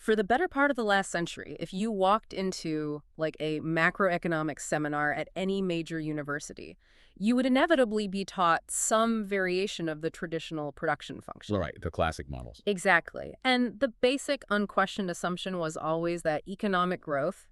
For the better part of the last century, if you walked into like a macroeconomics seminar at any major university, you would inevitably be taught some variation of the traditional production function. Right, the classic models. Exactly. And the basic unquestioned assumption was always that economic growth,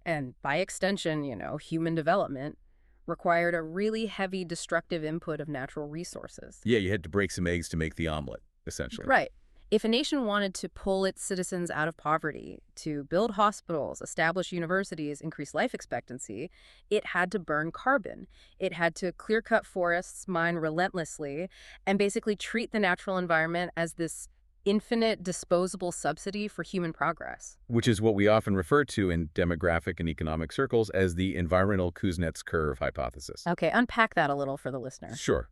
and by extension, human development, required a really heavy destructive input of natural resources. Yeah, you had to break some eggs to make the omelet, essentially. Right. If a nation wanted to pull its citizens out of poverty, to build hospitals, establish universities, increase life expectancy, it had to burn carbon. It had to clear-cut forests, mine relentlessly, and basically treat the natural environment as this infinite disposable subsidy for human progress. Which is what we often refer to in demographic and economic circles as the environmental Kuznets curve hypothesis. Okay, unpack that a little for the listener. Sure.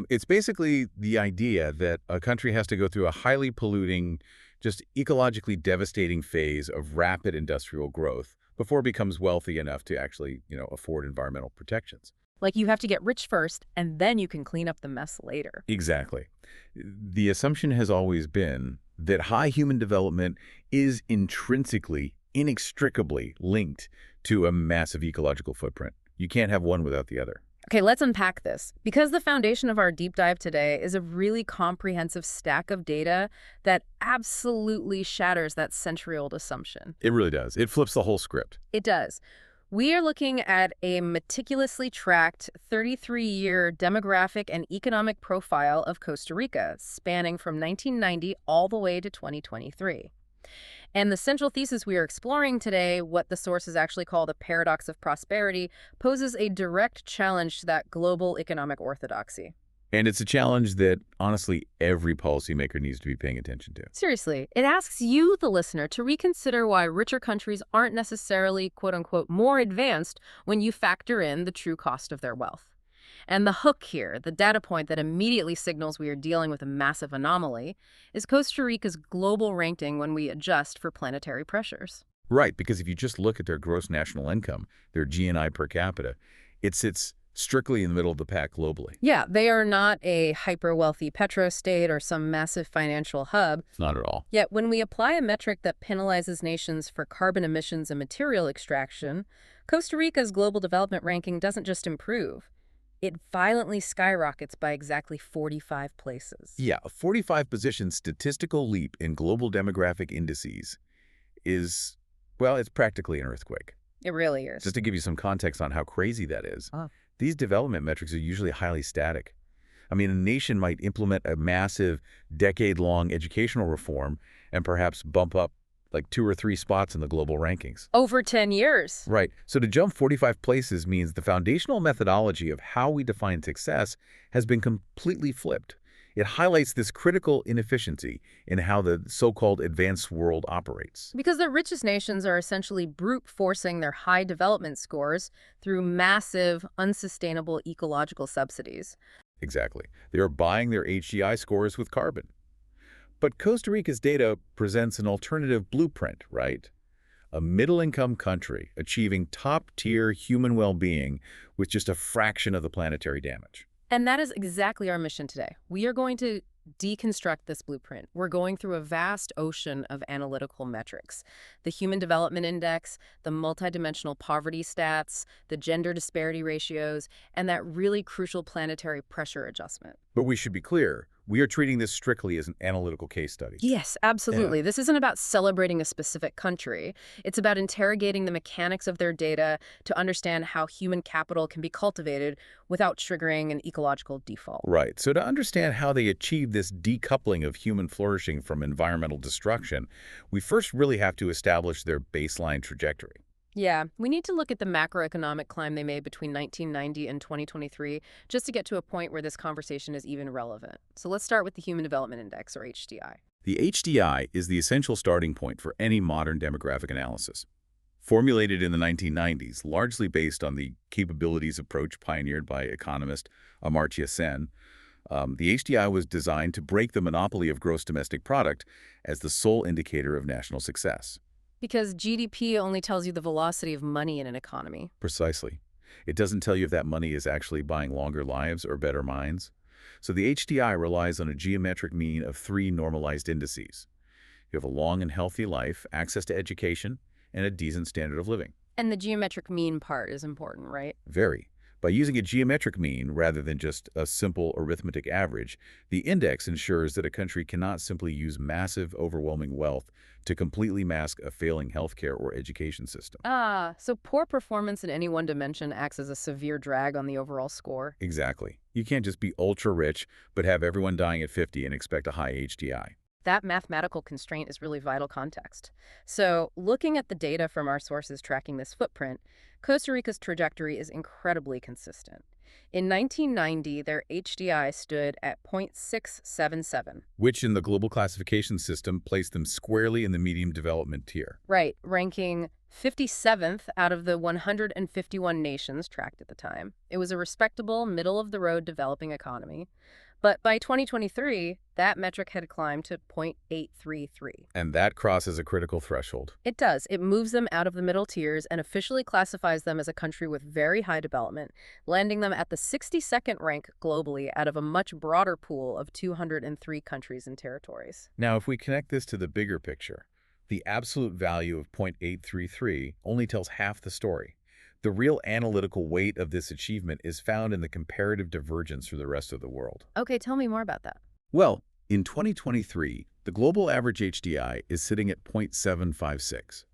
It's basically the idea that a country has to go through a highly polluting, just ecologically devastating phase of rapid industrial growth before it becomes wealthy enough to actually, afford environmental protections. Like you have to get rich first, and then you can clean up the mess later. Exactly. The assumption has always been that high human development is intrinsically, inextricably linked to a massive ecological footprint. You can't have one without the other. Okay, let's unpack this. Because the foundation of our deep dive today is a really comprehensive stack of data that absolutely shatters that century-old assumption. It really does. It flips the whole script. It does. We are looking at a meticulously tracked 33-year demographic and economic profile of Costa Rica, spanning from 1990 all the way to 2023. And the central thesis we are exploring today, what the sources actually call the paradox of prosperity, poses a direct challenge to that global economic orthodoxy. And it's a challenge that, honestly, every policymaker needs to be paying attention to. Seriously, it asks you, the listener, to reconsider why richer countries aren't necessarily, quote-unquote, more advanced when you factor in the true cost of their wealth. And the hook here, the data point that immediately signals we are dealing with a massive anomaly, is Costa Rica's global ranking when we adjust for planetary pressures. Right, because if you just look at their gross national income, their GNI per capita, it sits strictly in the middle of the pack globally. Yeah, they are not a hyper-wealthy petrostate or some massive financial hub. Not at all. Yet when we apply a metric that penalizes nations for carbon emissions and material extraction, Costa Rica's global development ranking doesn't just improve. It violently skyrockets by exactly 45 places. Yeah, a 45-position statistical leap in global demographic indices is, well, it's practically an earthquake. It really is. Just to give you some context on how crazy that is, Oh. these development metrics are usually highly static. I mean, a nation might implement a massive, decade-long educational reform and perhaps bump up like 2 or 3 spots in the global rankings. Over 10 years. Right. So to jump 45 places means the foundational methodology of how we define success has been completely flipped. It highlights this critical inefficiency in how the so-called advanced world operates. Because the richest nations are essentially brute forcing their high development scores through massive, unsustainable ecological subsidies. Exactly. They are buying their HDI scores with carbon. But Costa Rica's data presents an alternative blueprint, right? A middle-income country achieving top-tier human well-being with just a fraction of the planetary damage. And that is exactly our mission today. We are going to deconstruct this blueprint. We're going through a vast ocean of analytical metrics. The Human Development Index, the multidimensional poverty stats, the gender disparity ratios, and that really crucial planetary pressure adjustment. But we should be clear, we are treating this strictly as an analytical case study. Yes, absolutely. Yeah. This isn't about celebrating a specific country. It's about interrogating the mechanics of their data to understand how human capital can be cultivated without triggering an ecological default. Right. So to understand how they achieve this decoupling of human flourishing from environmental destruction, we first really have to establish their baseline trajectory. Yeah, we need to look at the macroeconomic climb they made between 1990 and 2023 just to get to a point where this conversation is even relevant. So let's start with the Human Development Index, or HDI. The HDI is the essential starting point for any modern demographic analysis. Formulated in the 1990s, largely based on the capabilities approach pioneered by economist Amartya Sen, the HDI was designed to break the monopoly of gross domestic product as the sole indicator of national success. Because GDP only tells you the velocity of money in an economy. Precisely. It doesn't tell you if that money is actually buying longer lives or better minds. So the HDI relies on a geometric mean of 3 normalized indices. You have a long and healthy life, access to education, and a decent standard of living. And the geometric mean part is important, right? Very. By using a geometric mean rather than just a simple arithmetic average, the index ensures that a country cannot simply use massive, overwhelming wealth to completely mask a failing healthcare or education system. Ah, so poor performance in any one dimension acts as a severe drag on the overall score. Exactly. You can't just be ultra-rich, but have everyone dying at 50 and expect a high HDI. That mathematical constraint is really vital context. So, looking at the data from our sources tracking this footprint, Costa Rica's trajectory is incredibly consistent. In 1990, their HDI stood at 0.677. Which in the global classification system placed them squarely in the medium development tier. Right, ranking 57th out of the 151 nations tracked at the time. It was a respectable, middle-of-the-road developing economy. But by 2023, that metric had climbed to 0.833. And that crosses a critical threshold. It does. It moves them out of the middle tiers and officially classifies them as a country with very high development, landing them at the 62nd rank globally out of a much broader pool of 203 countries and territories. Now, if we connect this to the bigger picture, the absolute value of 0.833 only tells half the story. The real analytical weight of this achievement is found in the comparative divergence from the rest of the world. Okay, tell me more about that. Well, in 2023, the global average HDI is sitting at 0.756.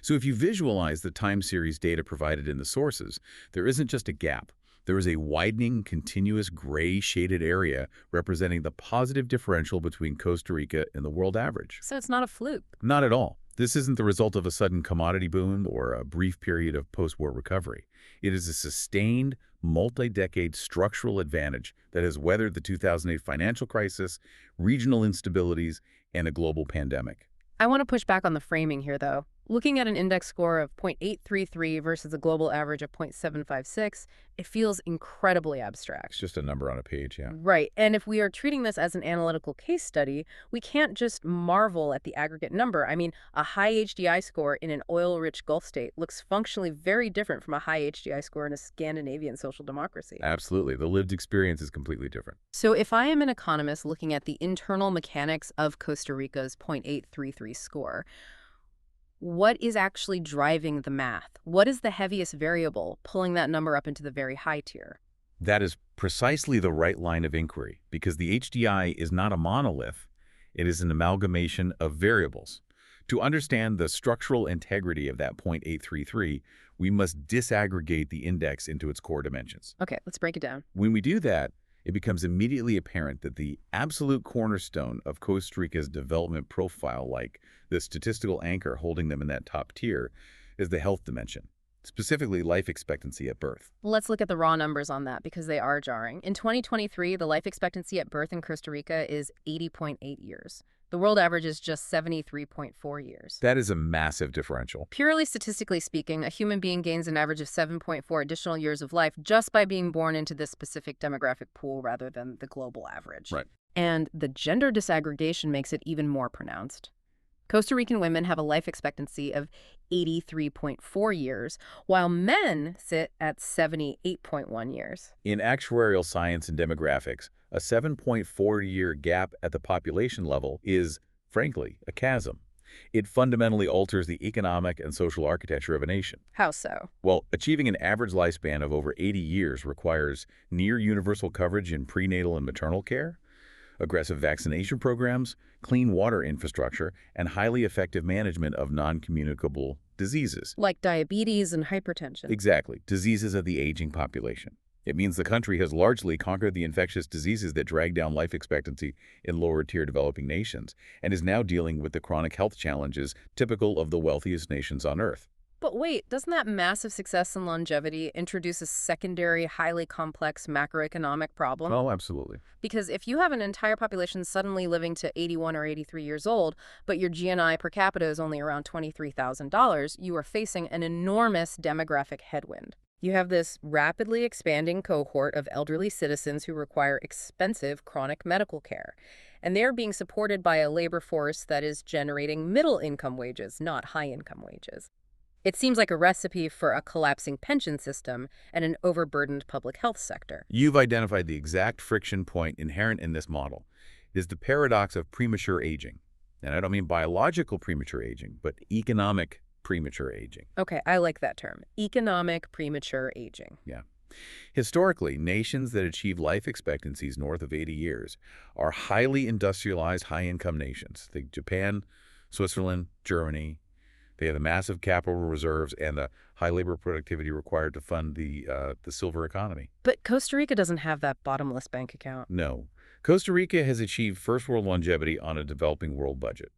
So if you visualize the time series data provided in the sources, there isn't just a gap. There is a widening, continuous gray shaded area representing the positive differential between Costa Rica and the world average. So it's not a fluke. Not at all. This isn't the result of a sudden commodity boom or a brief period of post-war recovery. It is a sustained, multi-decade structural advantage that has weathered the 2008 financial crisis, regional instabilities, and a global pandemic. I want to push back on the framing here, though. Looking at an index score of 0.833 versus a global average of 0.756, it feels incredibly abstract. It's just a number on a page, yeah. Right. And if we are treating this as an analytical case study, we can't just marvel at the aggregate number. I mean, a high HDI score in an oil-rich Gulf state looks functionally very different from a high HDI score in a Scandinavian social democracy. Absolutely. The lived experience is completely different. So if I am an economist looking at the internal mechanics of Costa Rica's 0.833 score, what is actually driving the math? What is the heaviest variable pulling that number up into the very high tier? That is precisely the right line of inquiry, because the HDI is not a monolith. It is an amalgamation of variables. To understand the structural integrity of that 0.833, we must disaggregate the index into its core dimensions. Okay, let's break it down. When we do that, it becomes immediately apparent that the absolute cornerstone of Costa Rica's development profile, like the statistical anchor holding them in that top tier, is the health dimension, specifically life expectancy at birth. Let's look at the raw numbers on that because they are jarring. In 2023, the life expectancy at birth in Costa Rica is 80.8 years. The world average is just 73.4 years. That is a massive differential. Purely statistically speaking, a human being gains an average of 7.4 additional years of life just by being born into this specific demographic pool rather than the global average. Right. And the gender disaggregation makes it even more pronounced. Costa Rican women have a life expectancy of 83.4 years, while men sit at 78.1 years. In actuarial science and demographics, a 7.4-year gap at the population level is, frankly, a chasm. It fundamentally alters the economic and social architecture of a nation. How so? Well, achieving an average lifespan of over 80 years requires near universal coverage in prenatal and maternal care, aggressive vaccination programs, clean water infrastructure, and highly effective management of non-communicable diseases. Like diabetes and hypertension. Exactly, diseases of the aging population. It means the country has largely conquered the infectious diseases that drag down life expectancy in lower-tier developing nations, and is now dealing with the chronic health challenges typical of the wealthiest nations on Earth. But wait, doesn't that massive success in longevity introduce a secondary, highly complex macroeconomic problem? Oh, absolutely. Because if you have an entire population suddenly living to 81 or 83 years old, but your GNI per capita is only around $23,000, you are facing an enormous demographic headwind. You have this rapidly expanding cohort of elderly citizens who require expensive chronic medical care, and they're being supported by a labor force that is generating middle-income wages, not high-income wages. It seems like a recipe for a collapsing pension system and an overburdened public health sector. You've identified the exact friction point inherent in this model. It is the paradox of premature aging. And I don't mean biological premature aging, but economic premature aging. Okay, I like that term. Economic premature aging. Yeah. Historically, nations that achieve life expectancies north of 80 years are highly industrialized, high-income nations. Think Japan, Switzerland, Germany. They have the massive capital reserves and the high labor productivity required to fund the silver economy. But Costa Rica doesn't have that bottomless bank account. No. Costa Rica has achieved first-world longevity on a developing world budget,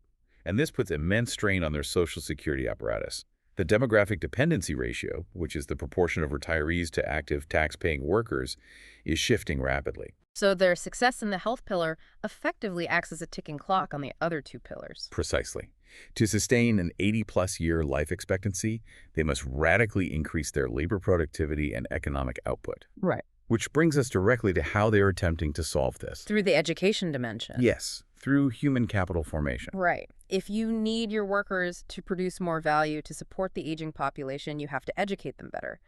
and this puts immense strain on their social security apparatus. The demographic dependency ratio, which is the proportion of retirees to active tax-paying workers, is shifting rapidly. So their success in the health pillar effectively acts as a ticking clock on the other two pillars. Precisely. To sustain an 80-plus year life expectancy, they must radically increase their labor productivity and economic output. Right. Which brings us directly to how they are attempting to solve this. Through the education dimension. Yes, through human capital formation. Right. If you need your workers to produce more value to support the aging population, you have to educate them better.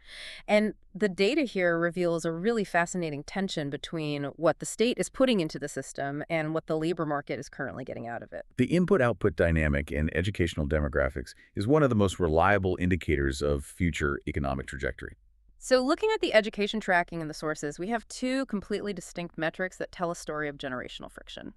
And the data here reveals a really fascinating tension between what the state is putting into the system and what the labor market is currently getting out of it. The input-output dynamic in educational demographics is one of the most reliable indicators of future economic trajectory. So looking at the education tracking and the sources, we have two completely distinct metrics that tell a story of generational friction.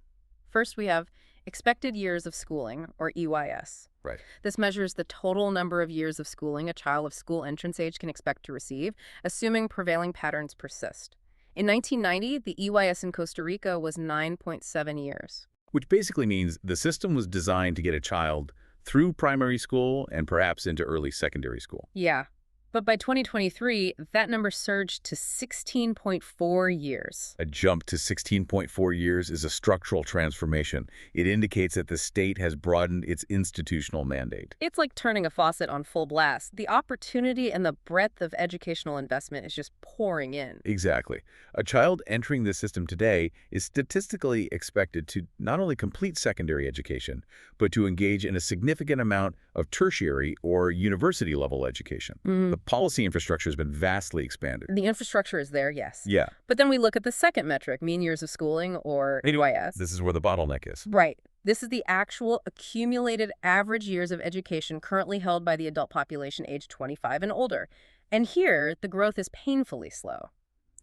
First, we have expected years of schooling, or EYS. Right. This measures the total number of years of schooling a child of school entrance age can expect to receive, assuming prevailing patterns persist. In 1990, the EYS in Costa Rica was 9.7 years. Which basically means the system was designed to get a child through primary school and perhaps into early secondary school. Yeah. But by 2023, that number surged to 16.4 years. A jump to 16.4 years is a structural transformation. It indicates that the state has broadened its institutional mandate. It's like turning a faucet on full blast. The opportunity and the breadth of educational investment is just pouring in. Exactly. A child entering the system today is statistically expected to not only complete secondary education, but to engage in a significant amount of tertiary or university-level education. The policy infrastructure has been vastly expanded. The infrastructure is there, yes. Yeah. But then we look at the second metric, mean years of schooling, or EYS. This is where the bottleneck is. Right. This is the actual accumulated average years of education currently held by the adult population aged 25 and older. And here, the growth is painfully slow.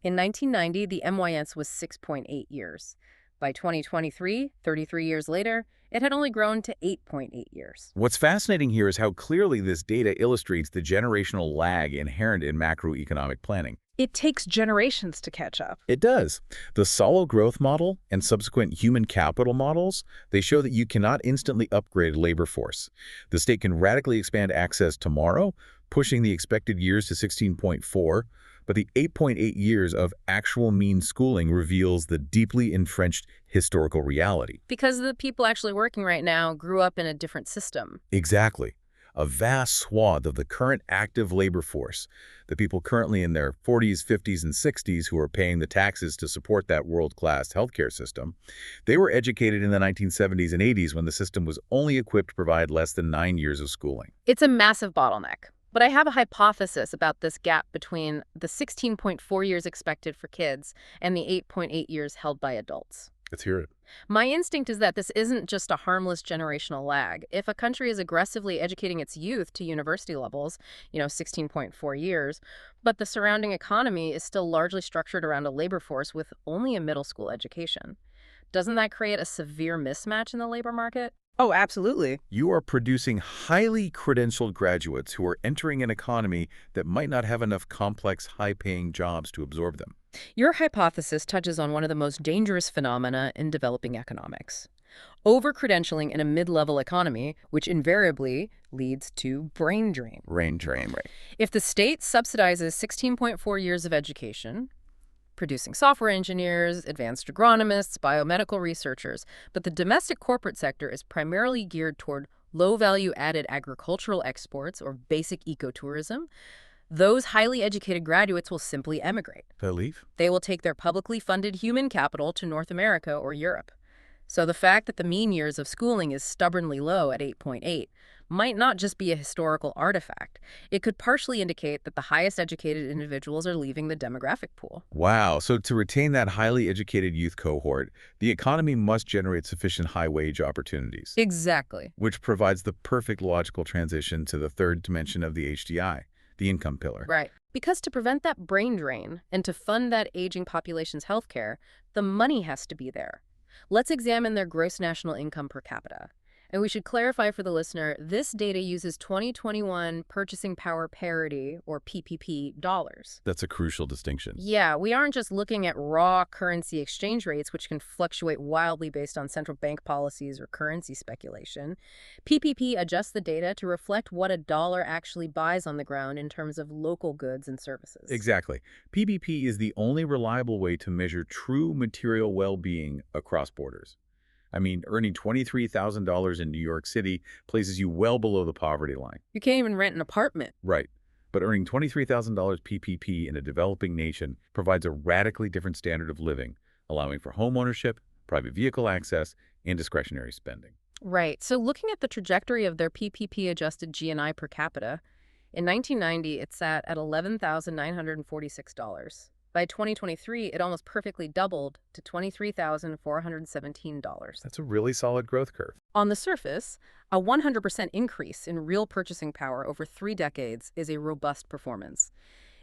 In 1990, the MYS was 6.8 years. By 2023, 33 years later, it had only grown to 8.8 years. What's fascinating here is how clearly this data illustrates the generational lag inherent in macroeconomic planning. It takes generations to catch up. It does. The solo growth model and subsequent human capital models, they show that you cannot instantly upgrade a labor force. The state can radically expand access tomorrow, pushing the expected years to 16.4, but the 8.8 years of actual mean schooling reveals the deeply entrenched historical reality. Because the people actually working right now grew up in a different system. Exactly. A vast swath of the current active labor force, the people currently in their 40s, 50s, and 60s who are paying the taxes to support that world-class healthcare system, they were educated in the 1970s and 80s when the system was only equipped to provide less than 9 years of schooling. It's a massive bottleneck. But I have a hypothesis about this gap between the 16.4 years expected for kids and the 8.8 years held by adults. Let's hear it. My instinct is that this isn't just a harmless generational lag. If a country is aggressively educating its youth to university levels, 16.4 years, but the surrounding economy is still largely structured around a labor force with only a middle school education, doesn't that create a severe mismatch in the labor market? Oh, absolutely. You are producing highly credentialed graduates who are entering an economy that might not have enough complex, high-paying jobs to absorb them. Your hypothesis touches on one of the most dangerous phenomena in developing economics. Over-credentialing in a mid-level economy, which invariably leads to brain drain. Brain drain, right. If the state subsidizes 16.4 years of education, producing software engineers, advanced agronomists, biomedical researchers, but the domestic corporate sector is primarily geared toward low-value-added agricultural exports or basic ecotourism, those highly educated graduates will simply emigrate. They'll leave? They will take their publicly funded human capital to North America or Europe. So the fact that the mean years of schooling is stubbornly low at 8.8 might not just be a historical artifact. It could partially indicate that the highest educated individuals are leaving the demographic pool. Wow, so to retain that highly educated youth cohort, the economy must generate sufficient high-wage opportunities, Exactly. which provides the perfect logical transition to the third dimension of the HDI, the income pillar. Right. Because to prevent that brain drain and to fund that aging population's healthcare, the money has to be there. Let's examine their gross national income per capita. And we should clarify for the listener, this data uses 2021 purchasing power parity, or PPP, dollars. That's a crucial distinction. Yeah, we aren't just looking at raw currency exchange rates, which can fluctuate wildly based on central bank policies or currency speculation. PPP adjusts the data to reflect what a dollar actually buys on the ground in terms of local goods and services. Exactly. PPP is the only reliable way to measure true material well-being across borders. I mean, earning $23,000 in New York City places you well below the poverty line. You can't even rent an apartment. Right. But earning $23,000 PPP in a developing nation provides a radically different standard of living, allowing for home ownership, private vehicle access, and discretionary spending. Right. So looking at the trajectory of their PPP-adjusted GNI per capita, in 1990, it sat at $11,946. By 2023, it almost perfectly doubled to $23,417. That's a really solid growth curve. On the surface, a 100% increase in real purchasing power over 3 decades is a robust performance.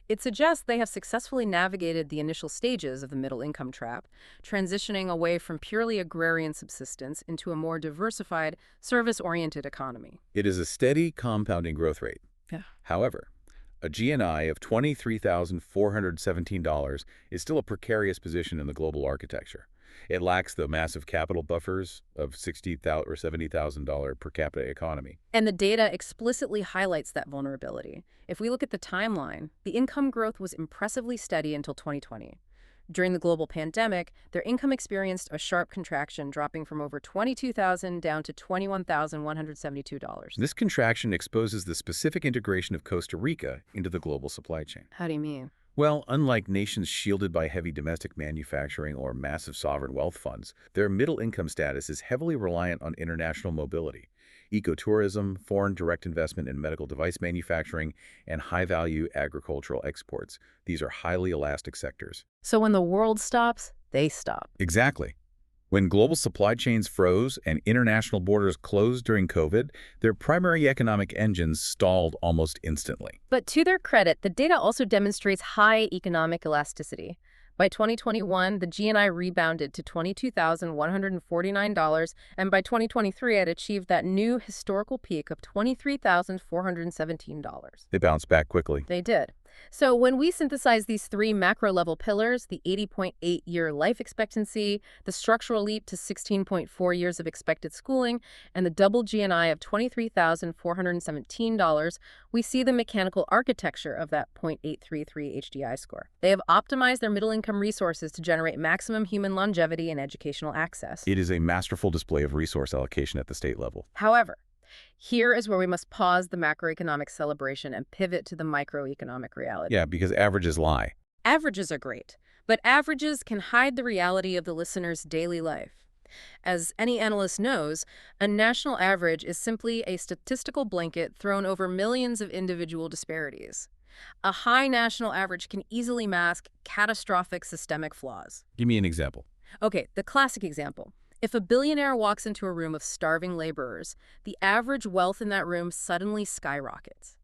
It suggests they have successfully navigated the initial stages of the middle income trap, transitioning away from purely agrarian subsistence into a more diversified, service-oriented economy. It is a steady, compounding growth rate. Yeah. However, a GNI of $23,417 is still a precarious position in the global architecture. It lacks the massive capital buffers of $60,000 or $70,000 per capita economy. And the data explicitly highlights that vulnerability. If we look at the timeline, the income growth was impressively steady until 2020. During the global pandemic, their income experienced a sharp contraction, dropping from over $22,000 down to $21,172. This contraction exposes the specific integration of Costa Rica into the global supply chain. How do you mean? Well, unlike nations shielded by heavy domestic manufacturing or massive sovereign wealth funds, their middle income status is heavily reliant on international mobility. Ecotourism, foreign direct investment in medical device manufacturing, and high-value agricultural exports. These are highly elastic sectors. So when the world stops, they stop. Exactly. When global supply chains froze and international borders closed during COVID, their primary economic engines stalled almost instantly. But to their credit, the data also demonstrates high economic elasticity. By 2021, the GNI rebounded to $22,149, and by 2023, it achieved that new historical peak of $23,417. They bounced back quickly. They did. So when we synthesize these 3 macro-level pillars, the 80.8-year life expectancy, the structural leap to 16.4 years of expected schooling, and the double GNI of $23,417, we see the mechanical architecture of that .833 HDI score. They have optimized their middle-income resources to generate maximum human longevity and educational access. It is a masterful display of resource allocation at the state level. However, here is where we must pause the macroeconomic celebration and pivot to the microeconomic reality. Yeah, because averages lie. Averages are great, but averages can hide the reality of the listener's daily life. As any analyst knows, a national average is simply a statistical blanket thrown over millions of individual disparities. A high national average can easily mask catastrophic systemic flaws. Give me an example. Okay, the classic example. If a billionaire walks into a room of starving laborers, the average wealth in that room suddenly skyrockets.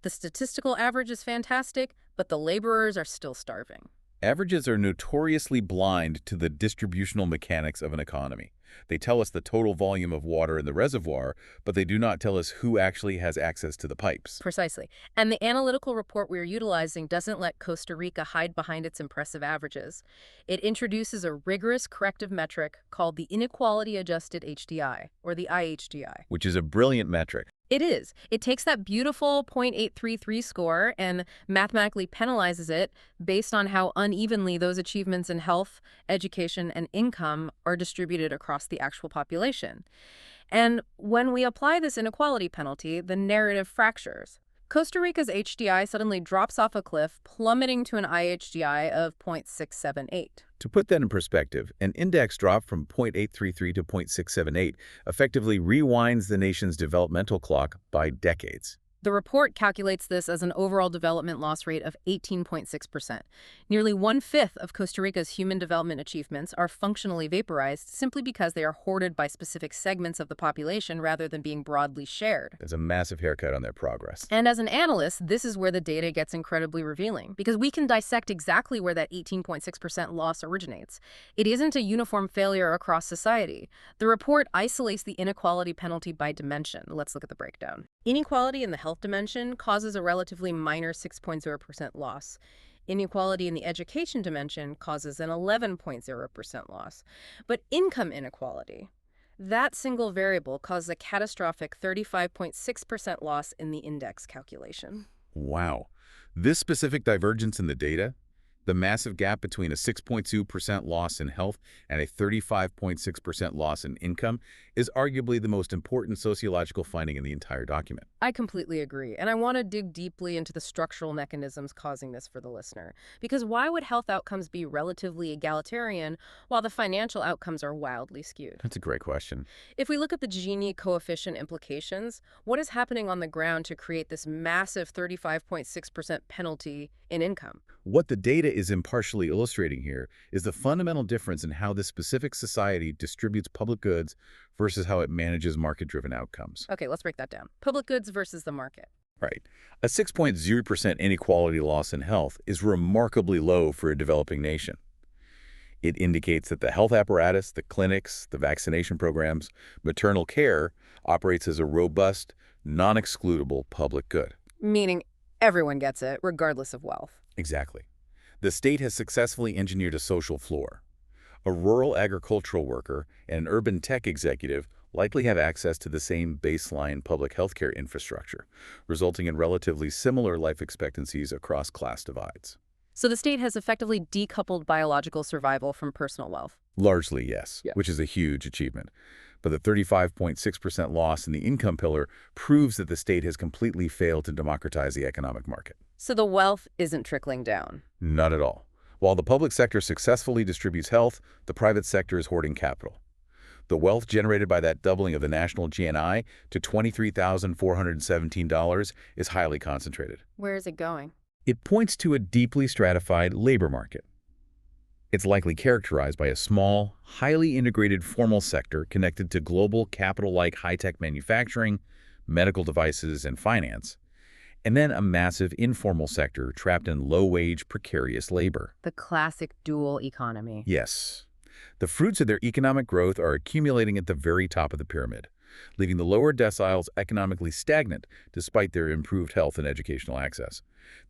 The statistical average is fantastic, but the laborers are still starving. Averages are notoriously blind to the distributional mechanics of an economy. They tell us the total volume of water in the reservoir, but they do not tell us who actually has access to the pipes. Precisely. And the analytical report we're utilizing doesn't let Costa Rica hide behind its impressive averages. It introduces a rigorous corrective metric called the inequality-adjusted HDI, or the IHDI. Which is a brilliant metric. It is. It takes that beautiful .833 score and mathematically penalizes it based on how unevenly those achievements in health, education, and income are distributed across the actual population. And when we apply this inequality penalty, the narrative fractures. Costa Rica's HDI suddenly drops off a cliff, plummeting to an IHDI of 0.678. To put that in perspective, an index drop from 0.833 to 0.678 effectively rewinds the nation's developmental clock by decades. The report calculates this as an overall development loss rate of 18.6%. Nearly one-fifth of Costa Rica's human development achievements are functionally vaporized simply because they are hoarded by specific segments of the population rather than being broadly shared. There's a massive haircut on their progress. And as an analyst, this is where the data gets incredibly revealing, because we can dissect exactly where that 18.6% loss originates. It isn't a uniform failure across society. The report isolates the inequality penalty by dimension. Let's look at the breakdown. Inequality in the health dimension causes a relatively minor 6.0% loss. Inequality in the education dimension causes an 11.0% loss. But income inequality, that single variable causes a catastrophic 35.6% loss in the index calculation. Wow. This specific divergence in the data, the massive gap between a 6.2% loss in health and a 35.6% loss in income, is arguably the most important sociological finding in the entire document. I completely agree, and I want to dig deeply into the structural mechanisms causing this for the listener. Because why would health outcomes be relatively egalitarian while the financial outcomes are wildly skewed? That's a great question. If we look at the Gini coefficient implications, what is happening on the ground to create this massive 35.6% penalty in income? What the data is impartially illustrating here is the fundamental difference in how this specific society distributes public goods versus how it manages market-driven outcomes. Okay, let's break that down. Public goods versus the market. Right. A 6.0% inequality loss in health is remarkably low for a developing nation. It indicates that the health apparatus, the clinics, the vaccination programs, maternal care operates as a robust, non-excludable public good. Meaning everyone gets it, regardless of wealth. Exactly. The state has successfully engineered a social floor. A rural agricultural worker and an urban tech executive likely have access to the same baseline public healthcare infrastructure, resulting in relatively similar life expectancies across class divides. So the state has effectively decoupled biological survival from personal wealth. Largely, yes, Yeah. which is a huge achievement. But the 35.6% loss in the income pillar proves that the state has completely failed to democratize the economic market. So the wealth isn't trickling down. Not at all. While the public sector successfully distributes health, the private sector is hoarding capital. The wealth generated by that doubling of the national GNI to $23,417 is highly concentrated. Where is it going? It points to a deeply stratified labor market. It's likely characterized by a small, highly integrated formal sector connected to global capital-like high-tech manufacturing, medical devices, and finance, and then a massive informal sector trapped in low-wage, precarious labor. The classic dual economy. Yes. The fruits of their economic growth are accumulating at the very top of the pyramid, leaving the lower deciles economically stagnant despite their improved health and educational access.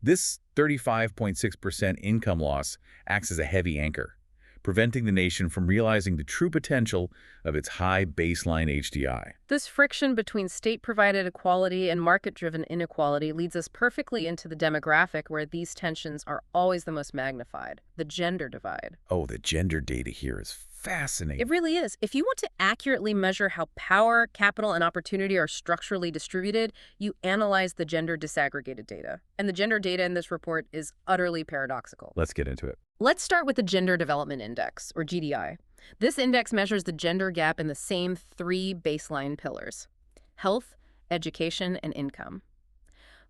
This 35.6% income loss acts as a heavy anchor, preventing the nation from realizing the true potential of its high baseline HDI. This friction between state-provided equality and market-driven inequality leads us perfectly into the demographic where these tensions are always the most magnified, the gender divide. Oh, the gender data here is fascinating. It really is. If you want to accurately measure how power, capital, and opportunity are structurally distributed, you analyze the gender disaggregated data. And the gender data in this report is utterly paradoxical. Let's get into it. Let's start with the Gender Development Index, or GDI. This index measures the gender gap in the same three baseline pillars: health, education, and income.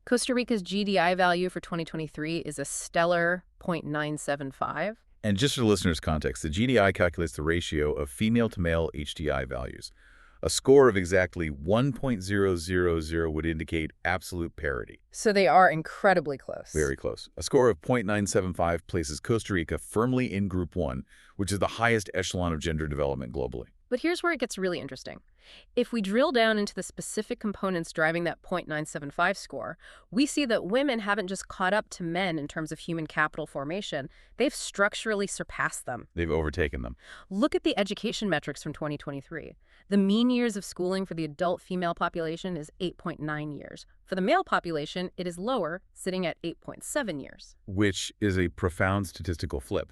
Costa Rica's GDI value for 2023 is a stellar 0.975. And just for the listener's context, the GDI calculates the ratio of female to male HDI values. A score of exactly 1.000 would indicate absolute parity. So they are incredibly close. Very close. A score of 0.975 places Costa Rica firmly in Group 1, which is the highest echelon of gender development globally. But here's where it gets really interesting. If we drill down into the specific components driving that 0.975 score, we see that women haven't just caught up to men in terms of human capital formation, they've structurally surpassed them. They've overtaken them. Look at the education metrics from 2023. The mean years of schooling for the adult female population is 8.9 years. For the male population, it is lower, sitting at 8.7 years. Which is a profound statistical flip.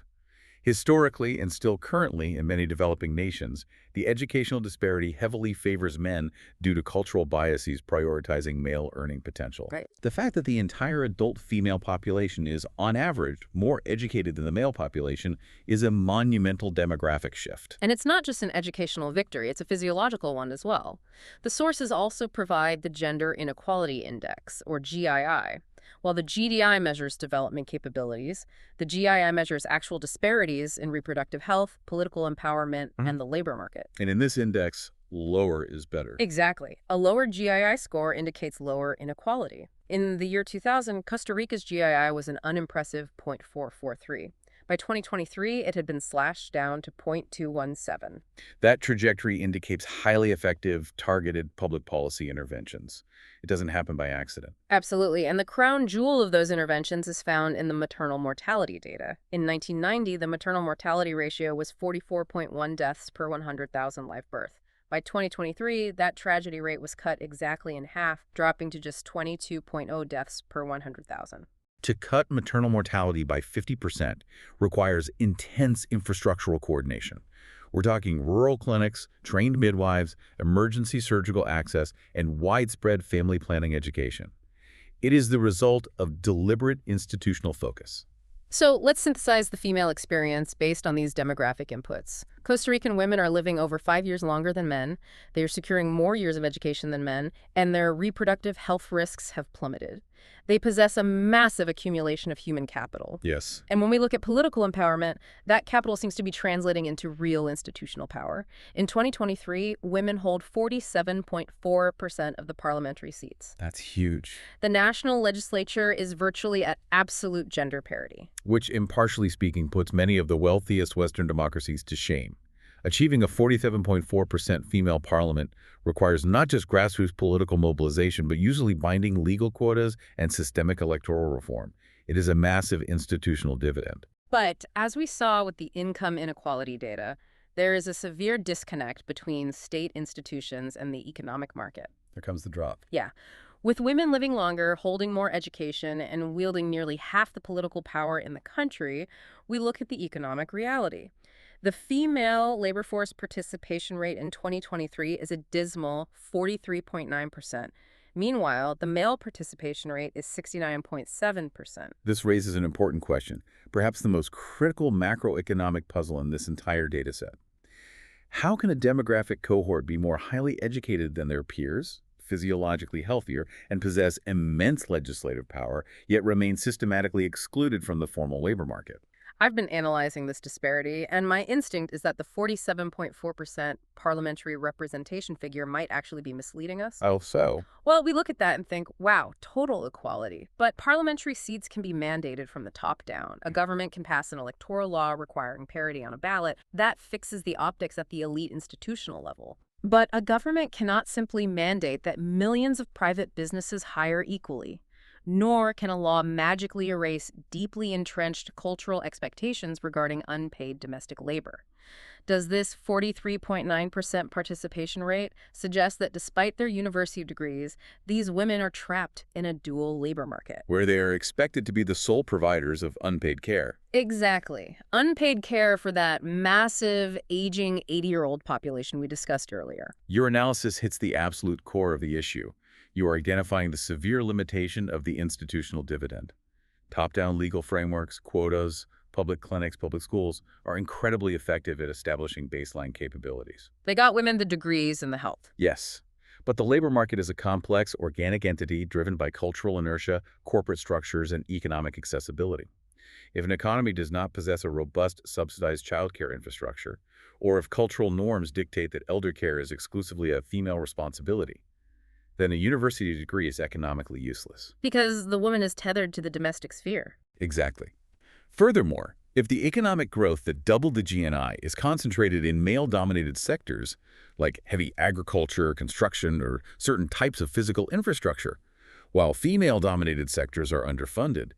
Historically, and still currently in many developing nations, the educational disparity heavily favors men due to cultural biases prioritizing male earning potential. Right. The fact that the entire adult female population is, on average, more educated than the male population is a monumental demographic shift. And it's not just an educational victory, it's a physiological one as well. The sources also provide the Gender Inequality Index, or GII. While the GDI measures development capabilities, the GII measures actual disparities in reproductive health, political empowerment, and the labor market. And in this index, lower is better. Exactly. A lower GII score indicates lower inequality. In the year 2000, Costa Rica's GII was an unimpressive 0.443. By 2023, it had been slashed down to 0.217. That trajectory indicates highly effective, targeted public policy interventions. It doesn't happen by accident. Absolutely, and the crown jewel of those interventions is found in the maternal mortality data. In 1990, the maternal mortality ratio was 44.1 deaths per 100,000 live birth. By 2023, that tragedy rate was cut exactly in half, dropping to just 22.0 deaths per 100,000. To cut maternal mortality by 50% requires intense infrastructural coordination. We're talking rural clinics, trained midwives, emergency surgical access, and widespread family planning education. It is the result of deliberate institutional focus. So let's synthesize the female experience based on these demographic inputs. Costa Rican women are living over 5 years longer than men, they are securing more years of education than men, and their reproductive health risks have plummeted. They possess a massive accumulation of human capital. Yes. And when we look at political empowerment, that capital seems to be translating into real institutional power. In 2023, women hold 47.4% of the parliamentary seats. That's huge. The national legislature is virtually at absolute gender parity. Which, impartially speaking, puts many of the wealthiest Western democracies to shame. Achieving a 47.4% female parliament requires not just grassroots political mobilization, but usually binding legal quotas and systemic electoral reform. It is a massive institutional dividend. But as we saw with the income inequality data, there is a severe disconnect between state institutions and the economic market. There comes the drop. Yeah. With women living longer, holding more education, and wielding nearly half the political power in the country, we look at the economic reality. The female labor force participation rate in 2023 is a dismal 43.9%. Meanwhile, the male participation rate is 69.7%. This raises an important question, perhaps the most critical macroeconomic puzzle in this entire data set. How can a demographic cohort be more highly educated than their peers, physiologically healthier, and possess immense legislative power, yet remain systematically excluded from the formal labor market? I've been analyzing this disparity, and my instinct is that the 47.4% parliamentary representation figure might actually be misleading us. Oh, so? Well, we look at that and think, wow, total equality. But parliamentary seats can be mandated from the top down. A government can pass an electoral law requiring parity on a ballot. That fixes the optics at the elite institutional level. But a government cannot simply mandate that millions of private businesses hire equally. Nor can a law magically erase deeply entrenched cultural expectations regarding unpaid domestic labor. Does this 43.9% participation rate suggest that despite their university degrees, these women are trapped in a dual labor market? Where they are expected to be the sole providers of unpaid care. Exactly. Unpaid care for that massive, aging 80-year-old population we discussed earlier. Your analysis hits the absolute core of the issue. You are identifying the severe limitation of the institutional dividend. Top-down legal frameworks, quotas, public clinics, public schools are incredibly effective at establishing baseline capabilities. They got women the degrees and the health. Yes, but the labor market is a complex, organic entity driven by cultural inertia, corporate structures, and economic accessibility. If an economy does not possess a robust, subsidized childcare infrastructure, or if cultural norms dictate that elder care is exclusively a female responsibility, then a university degree is economically useless. Because the woman is tethered to the domestic sphere. Exactly. Furthermore, if the economic growth that doubled the GNI is concentrated in male-dominated sectors, like heavy agriculture, construction, or certain types of physical infrastructure, while female-dominated sectors are underfunded,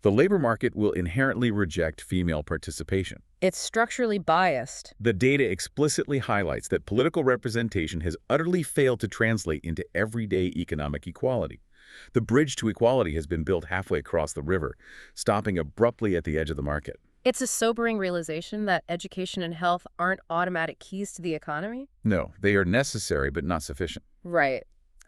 the labor market will inherently reject female participation. It's structurally biased. The data explicitly highlights that political representation has utterly failed to translate into everyday economic equality. The bridge to equality has been built halfway across the river, stopping abruptly at the edge of the market. It's a sobering realization that education and health aren't automatic keys to the economy. No, they are necessary but not sufficient. Right.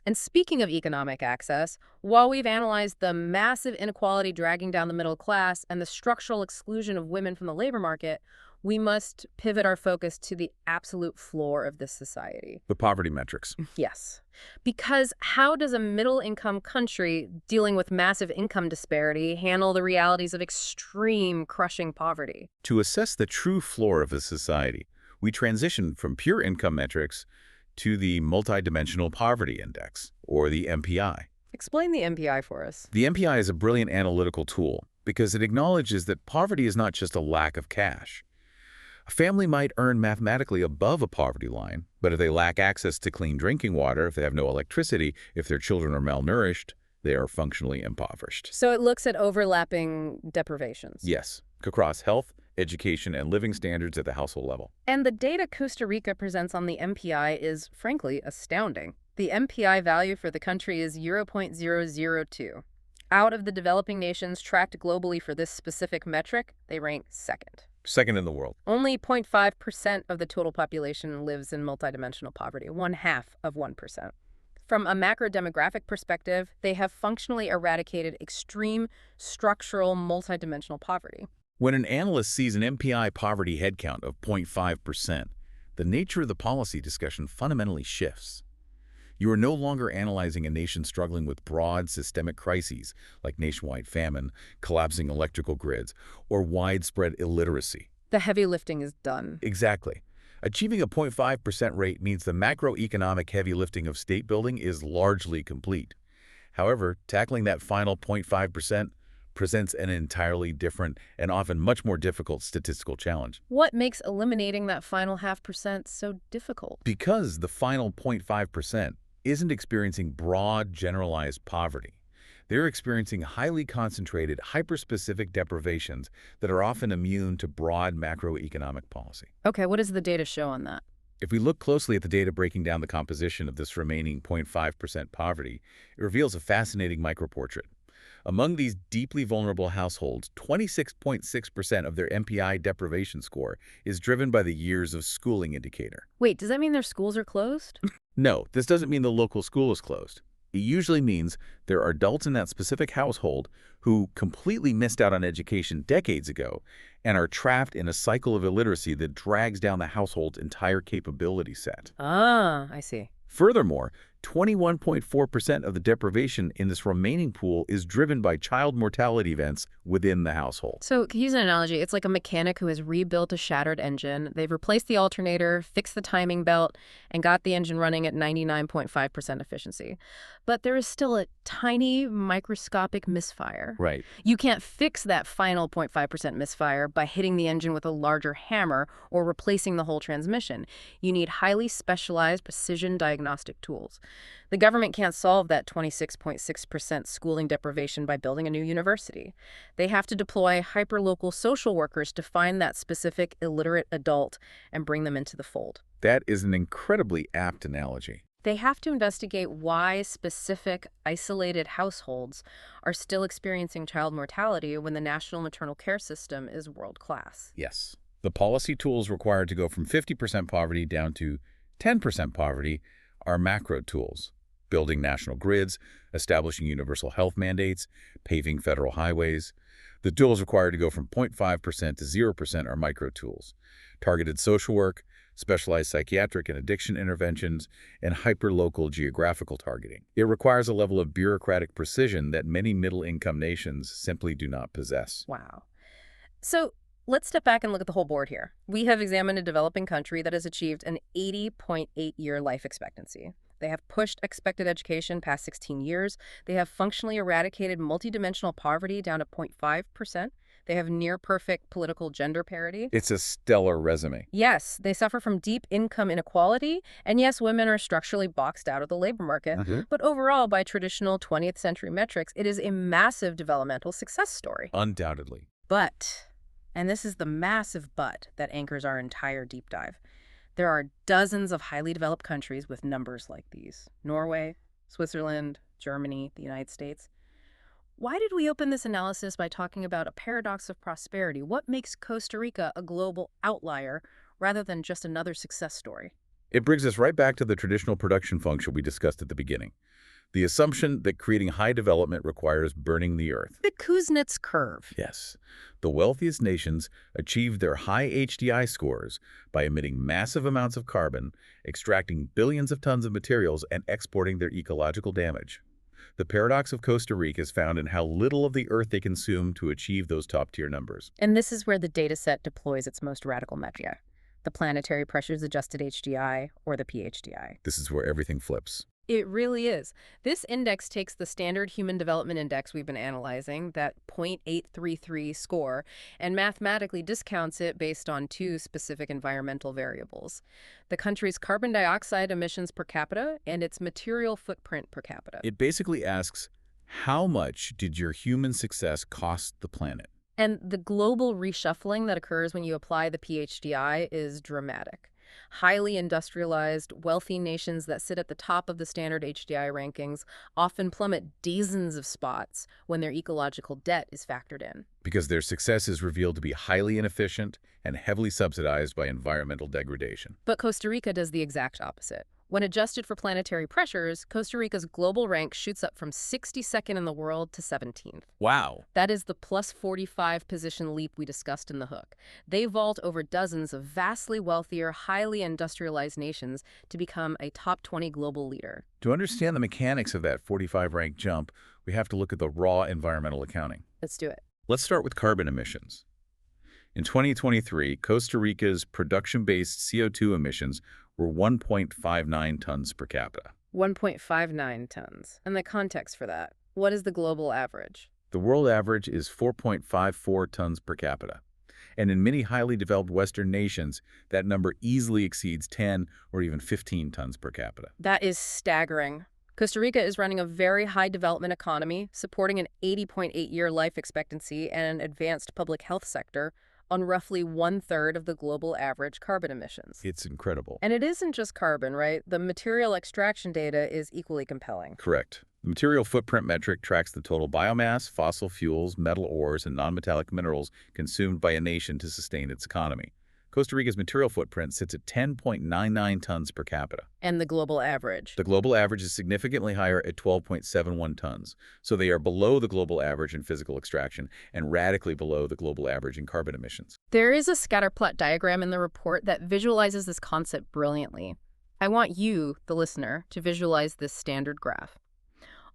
And speaking of economic access, while we've analyzed the massive inequality dragging down the middle class and the structural exclusion of women from the labor market, we must pivot our focus to the absolute floor of this society. The poverty metrics. Yes. Because how does a middle-income country dealing with massive income disparity handle the realities of extreme crushing poverty? To assess the true floor of a society, we transition from pure income metrics to the Multidimensional Poverty Index, or the MPI. Explain the MPI for us. The MPI is a brilliant analytical tool because it acknowledges that poverty is not just a lack of cash. A family might earn mathematically above a poverty line, but if they lack access to clean drinking water, if they have no electricity, if their children are malnourished, they are functionally impoverished. So it looks at overlapping deprivations. Yes, across health, education, and living standards at the household level. And the data Costa Rica presents on the MPI is, frankly, astounding. The MPI value for the country is 0.002. Out of the developing nations tracked globally for this specific metric, they rank second. Second in the world. Only 0.5% of the total population lives in multidimensional poverty, 1/2 of 1%. From a macro-demographic perspective, they have functionally eradicated extreme structural multidimensional poverty. When an analyst sees an MPI poverty headcount of 0.5%, the nature of the policy discussion fundamentally shifts. You are no longer analyzing a nation struggling with broad systemic crises like nationwide famine, collapsing electrical grids, or widespread illiteracy. The heavy lifting is done. Exactly. Achieving a 0.5% rate means the macroeconomic heavy lifting of state building is largely complete. However, tackling that final 0.5% presents an entirely different and often much more difficult statistical challenge. What makes eliminating that final 0.5% so difficult? Because the final 0.5% isn't experiencing broad, generalized poverty. They're experiencing highly concentrated, hyperspecific deprivations that are often immune to broad macroeconomic policy. Okay, what does the data show on that? If we look closely at the data breaking down the composition of this remaining 0.5% poverty, it reveals a fascinating microportrait. Among these deeply vulnerable households, 26.6% of their MPI deprivation score is driven by the years of schooling indicator. Wait, does that mean their schools are closed? No, this doesn't mean the local school is closed. It usually means there are adults in that specific household who completely missed out on education decades ago and are trapped in a cycle of illiteracy that drags down the household's entire capability set. Ah, I see. Furthermore, 21.4% of the deprivation in this remaining pool is driven by child mortality events within the household. So, to use an analogy, it's like a mechanic who has rebuilt a shattered engine. They've replaced the alternator, fixed the timing belt, and got the engine running at 99.5% efficiency. But there is still a tiny microscopic misfire. Right. You can't fix that final 0.5% misfire by hitting the engine with a larger hammer or replacing the whole transmission. You need highly specialized precision diagnostic tools. The government can't solve that 26.6% schooling deprivation by building a new university. They have to deploy hyperlocal social workers to find that specific illiterate adult and bring them into the fold. That is an incredibly apt analogy. They have to investigate why specific isolated households are still experiencing child mortality when the national maternal care system is world-class. Yes. The policy tools required to go from 50% poverty down to 10% poverty are macro tools: building national grids, establishing universal health mandates, paving federal highways. The tools required to go from 0.5% to 0% are micro tools: targeted social work, specialized psychiatric and addiction interventions, and hyperlocal geographical targeting. It requires a level of bureaucratic precision that many middle-income nations simply do not possess. Wow. So let's step back and look at the whole board here. We have examined a developing country that has achieved an 80.8-year life expectancy. They have pushed expected education past 16 years. They have functionally eradicated multidimensional poverty down to 0.5%. They have near-perfect political gender parity. It's a stellar resume. Yes, they suffer from deep income inequality, and yes, women are structurally boxed out of the labor market. But overall, by traditional 20th century metrics, it is a massive developmental success story. Undoubtedly. But, and this is the massive but that anchors our entire deep dive, there are dozens of highly developed countries with numbers like these: Norway, Switzerland, Germany, the United States. Why did we open this analysis by talking about a paradox of prosperity? What makes Costa Rica a global outlier rather than just another success story? It brings us right back to the traditional production function we discussed at the beginning. The assumption that creating high development requires burning the earth. The Kuznets curve. Yes, the wealthiest nations achieved their high HDI scores by emitting massive amounts of carbon, extracting billions of tons of materials, and exporting their ecological damage. The paradox of Costa Rica is found in how little of the earth they consume to achieve those top-tier numbers. And this is where the dataset deploys its most radical metric, the planetary pressures adjusted HDI, or the PHDI. This is where everything flips. It really is. This index takes the standard human development index we've been analyzing, that 0.833 score, and mathematically discounts it based on two specific environmental variables: the country's carbon dioxide emissions per capita and its material footprint per capita. It basically asks, how much did your human success cost the planet? And the global reshuffling that occurs when you apply the PHDI is dramatic. Highly industrialized, wealthy nations that sit at the top of the standard HDI rankings often plummet dozens of spots when their ecological debt is factored in. Because their success is revealed to be highly inefficient and heavily subsidized by environmental degradation. But Costa Rica does the exact opposite. When adjusted for planetary pressures, Costa Rica's global rank shoots up from 62nd in the world to 17th. Wow. That is the plus 45 position leap we discussed in the hook. They vault over dozens of vastly wealthier, highly industrialized nations to become a top 20 global leader. To understand the mechanics of that 45-rank jump, we have to look at the raw environmental accounting. Let's do it. Let's start with carbon emissions. In 2023, Costa Rica's production-based CO2 emissions were 1.59 tons per capita. 1.59 tons. And the context for that, what is the global average? The world average is 4.54 tons per capita. And in many highly developed Western nations, that number easily exceeds 10 or even 15 tons per capita. That is staggering. Costa Rica is running a very high development economy, supporting an 80.8-year life expectancy and an advanced public health sector on roughly 1/3 of the global average carbon emissions. It's incredible. And it isn't just carbon, right? The material extraction data is equally compelling. Correct. The material footprint metric tracks the total biomass, fossil fuels, metal ores, and nonmetallic minerals consumed by a nation to sustain its economy. Costa Rica's material footprint sits at 10.99 tons per capita. And the global average? The global average is significantly higher at 12.71 tons, so they are below the global average in physical extraction and radically below the global average in carbon emissions. There is a scatterplot diagram in the report that visualizes this concept brilliantly. I want you, the listener, to visualize this standard graph.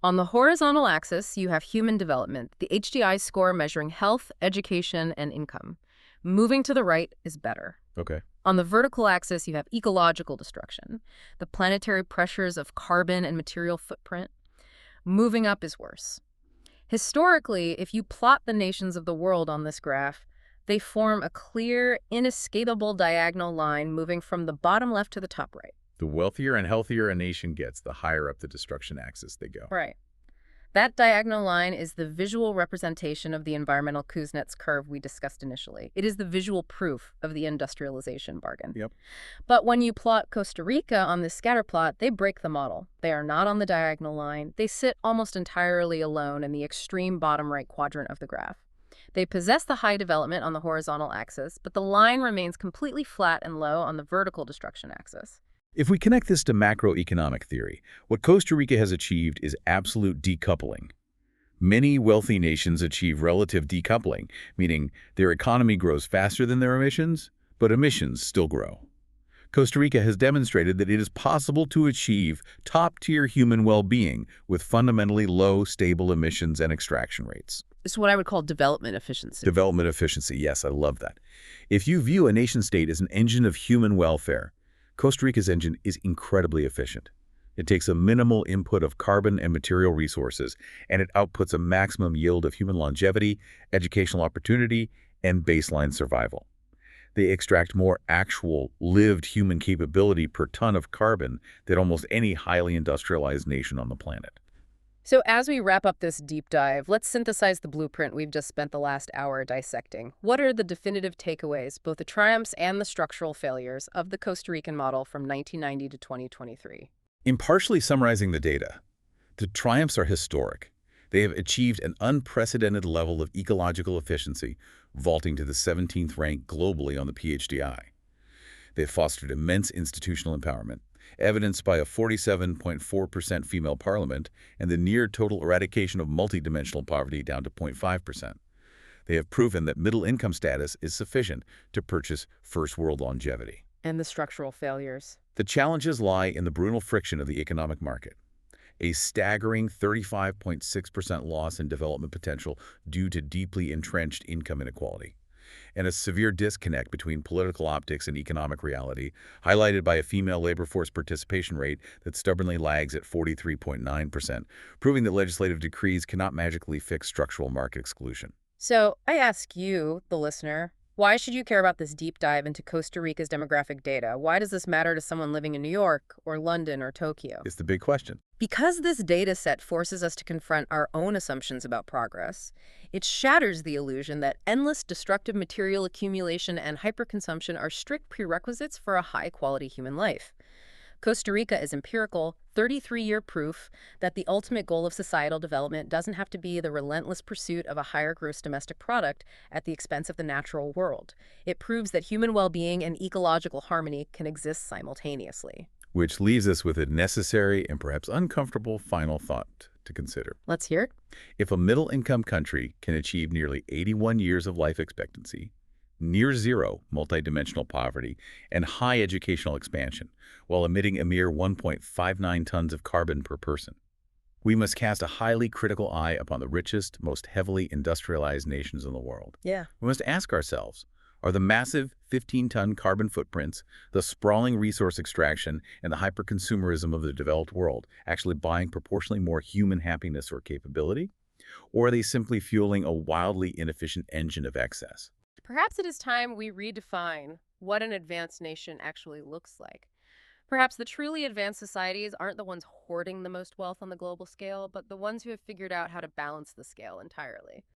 On the horizontal axis, you have human development, the HDI score measuring health, education, and income. Moving to the right is better. Okay. On the vertical axis, you have ecological destruction, the planetary pressures of carbon and material footprint. Moving up is worse. Historically, if you plot the nations of the world on this graph, they form a clear, inescapable diagonal line moving from the bottom left to the top right. The wealthier and healthier a nation gets, the higher up the destruction axis they go. Right. That diagonal line is the visual representation of the environmental Kuznets curve we discussed initially. It is the visual proof of the industrialization bargain. Yep. But when you plot Costa Rica on this scatter plot, they break the model. They are not on the diagonal line. They sit almost entirely alone in the extreme bottom right quadrant of the graph. They possess the high development on the horizontal axis, but the line remains completely flat and low on the vertical destruction axis. If we connect this to macroeconomic theory, what Costa Rica has achieved is absolute decoupling. Many wealthy nations achieve relative decoupling, meaning their economy grows faster than their emissions, but emissions still grow. Costa Rica has demonstrated that it is possible to achieve top-tier human well-being with fundamentally low, stable emissions and extraction rates. It's what I would call development efficiency. Development efficiency, yes, I love that. If you view a nation-state as an engine of human welfare, Costa Rica's engine is incredibly efficient. It takes a minimal input of carbon and material resources, and it outputs a maximum yield of human longevity, educational opportunity, and baseline survival. They extract more actual, lived human capability per ton of carbon than almost any highly industrialized nation on the planet. So as we wrap up this deep dive, let's synthesize the blueprint we've just spent the last hour dissecting. What are the definitive takeaways, both the triumphs and the structural failures, of the Costa Rican model from 1990 to 2023? In partially summarizing the data, the triumphs are historic. They have achieved an unprecedented level of ecological efficiency, vaulting to the 17th rank globally on the PHDI. They have fostered immense institutional empowerment, evidenced by a 47.4% female parliament and the near total eradication of multidimensional poverty down to 0.5%. They have proven that middle income status is sufficient to purchase first world longevity. And the structural failures. The challenges lie in the brutal friction of the economic market. A staggering 35.6% loss in development potential due to deeply entrenched income inequality, and a severe disconnect between political optics and economic reality, highlighted by a female labor force participation rate that stubbornly lags at 43.9%, proving that legislative decrees cannot magically fix structural market exclusion. So I ask you, the listener, why should you care about this deep dive into Costa Rica's demographic data? Why does this matter to someone living in New York or London or Tokyo? It's the big question. Because this data set forces us to confront our own assumptions about progress. It shatters the illusion that endless destructive material accumulation and hyperconsumption are strict prerequisites for a high-quality human life. Costa Rica is empirical, 33-year proof that the ultimate goal of societal development doesn't have to be the relentless pursuit of a higher gross domestic product at the expense of the natural world. It proves that human well-being and ecological harmony can exist simultaneously. Which leaves us with a necessary and perhaps uncomfortable final thought to consider. Let's hear it. If a middle-income country can achieve nearly 81 years of life expectancy, near zero multidimensional poverty, and high educational expansion, while emitting a mere 1.59 tons of carbon per person, we must cast a highly critical eye upon the richest, most heavily industrialized nations in the world. Yeah. We must ask ourselves, are the massive 15-ton carbon footprints, the sprawling resource extraction, and the hyperconsumerism of the developed world actually buying proportionally more human happiness or capability? Or are they simply fueling a wildly inefficient engine of excess? Perhaps it is time we redefine what an advanced nation actually looks like. Perhaps the truly advanced societies aren't the ones hoarding the most wealth on the global scale, but the ones who have figured out how to balance the scale entirely.